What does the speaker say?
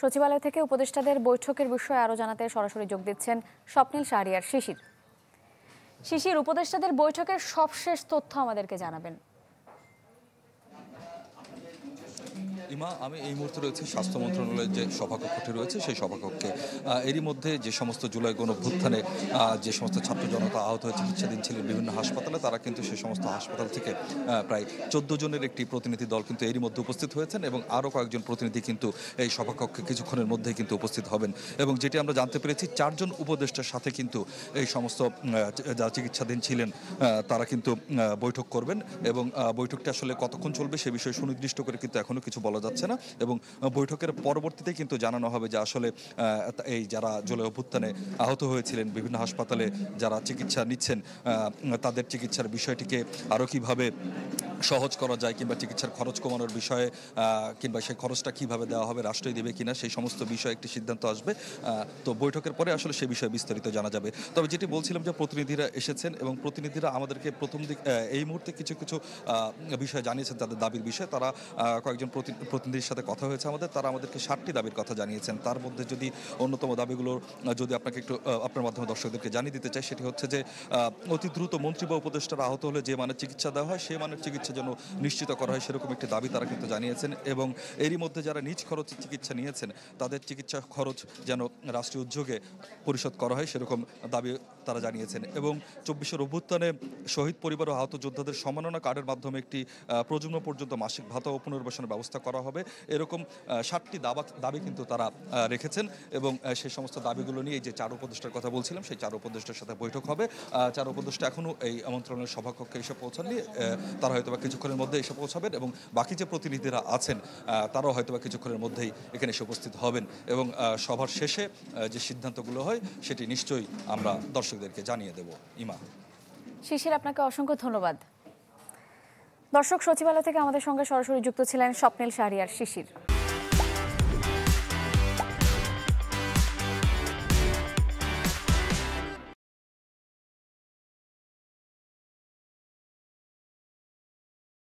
সচিবালয় থেকে উপদেষ্টাদের বৈঠকের বিষয়ে আরো জানাতে সরাসরি যোগ দিচ্ছেন স্বপ্নিল শাহরিয়ার শিশির। শিশির, উপদেষ্টাদের বৈঠকের সবশেষ তথ্য আমাদেরকে জানাবেন। ইমা, আমি এই মুহূর্তে রয়েছে স্বাস্থ্য মন্ত্রণালয়ের যে সভাকক্ষটি রয়েছে সেই সভাকক্ষে। এরই মধ্যে যে সমস্ত জুলাই গণঅভ্যুত্থানে যে সমস্ত ছাত্র জনতা আহত হয়ে চিকিৎসাধীন ছিলেন বিভিন্ন হাসপাতালে, তারা কিন্তু সেই সমস্ত হাসপাতাল থেকে প্রায় 14 জনের একটি প্রতিনিধি দল কিন্তু এরই মধ্যে উপস্থিত হয়েছেন এবং আরও কয়েকজন প্রতিনিধি কিন্তু এই সভাকক্ষে কিছুক্ষণের মধ্যেই কিন্তু উপস্থিত হবেন। এবং যেটি আমরা জানতে পেরেছি, 4 জন উপদেষ্টার সাথে কিন্তু এই সমস্ত যারা চিকিৎসাধীন ছিলেন তারা কিন্তু বৈঠক করবেন এবং বৈঠকটি আসলে কতক্ষণ চলবে সে বিষয়ে সুনির্দিষ্ট করে কিন্তু এখনও কিছু বলা যাচ্ছে না। এবং বৈঠকের পরবর্তীতে কিন্তু জানানো হবে যে আসলে এই যারা জুলাই অভ্যুত্থানে আহত হয়েছিলেন বিভিন্ন হাসপাতালে যারা চিকিৎসা নিচ্ছেন তাদের চিকিৎসার বিষয়টিকে আরও কিভাবে সহজ করা যায় কিংবা চিকিৎসার খরচ কমানোর বিষয়ে কিংবা সেই খরচটা কিভাবে দেওয়া হবে, রাষ্ট্রই দেবে কিনা, সেই সমস্ত বিষয়ে একটি সিদ্ধান্ত আসবে। তো বৈঠকের পরে আসলে সে বিষয়ে বিস্তারিত জানা যাবে। তবে যেটি বলছিলাম যে প্রতিনিধিরা এসেছেন এবং প্রতিনিধিরা আমাদেরকে প্রথম দিক এই মুহূর্তে কিছু কিছু বিষয় জানিয়েছেন তাদের দাবির বিষয়ে। তারা কয়েকজন প্রতিনিধির সাথে কথা হয়েছে আমাদের, তারা আমাদেরকে 7টি দাবির কথা জানিয়েছেন। তার মধ্যে যদি অন্যতম দাবিগুলো যদি আপনাকে একটু আপনার মাধ্যমে দর্শকদেরকে জানিয়ে দিতে চাই, সেটি হচ্ছে যে অতি দ্রুত মন্ত্রী বা উপদেষ্টারা আহত হলে যে মানের চিকিৎসা দেওয়া হয় সেই মানের চিকিৎসা যেন নিশ্চিত করা হয়, সেরকম একটি দাবি তারা কিন্তু জানিয়েছেন। এবং এরই মধ্যে যারা নিজ খরচে চিকিৎসা নিয়েছেন তাদের চিকিৎসা খরচ যেন রাষ্ট্রীয় উদ্যোগে পরিশোধ করা হয়, সেরকম দাবি তারা জানিয়েছেন। এবং 24-এর অভ্যুত্থানে শহীদ পরিবার ও আহত যোদ্ধাদের সম্মাননা কার্ডের মাধ্যমে একটি প্রজন্ম পর্যন্ত মাসিক ভাতা ও পুনর্বাসনের ব্যবস্থা করা হবে, এরকম 7টি দাবি কিন্তু তারা রেখেছেন। এবং সেই সমস্ত দাবিগুলো নিয়ে যে 4 উপদেষ্টার কথা বলছিলাম, সেই 4 উপদেষ্টার সাথে বৈঠক হবে। 4 উপদেষ্টা এখনও এই মন্ত্রণালয়ের সভাকক্ষে এসে পৌঁছাননি, তারা হয়তো বা কিছুক্ষণের মধ্যে এসে পৌঁছাবেন এবং বাকি যে প্রতিনিধিরা আছেন তারাও হয়তো বা কিছুক্ষণের মধ্যেই এখানে এসে উপস্থিত হবেন। এবং সভার শেষে যে সিদ্ধান্তগুলো হয় সেটি নিশ্চয়ই আমরা দর্শকদেরকে জানিয়ে দেব। ইমা। শিশির, আপনাকে অসংখ্য ধন্যবাদ। দর্শক, সচিবালয় থেকে আমাদের সঙ্গে সরাসরি যুক্ত ছিলেন স্বপ্নিল শাহরিয়ার শিশির।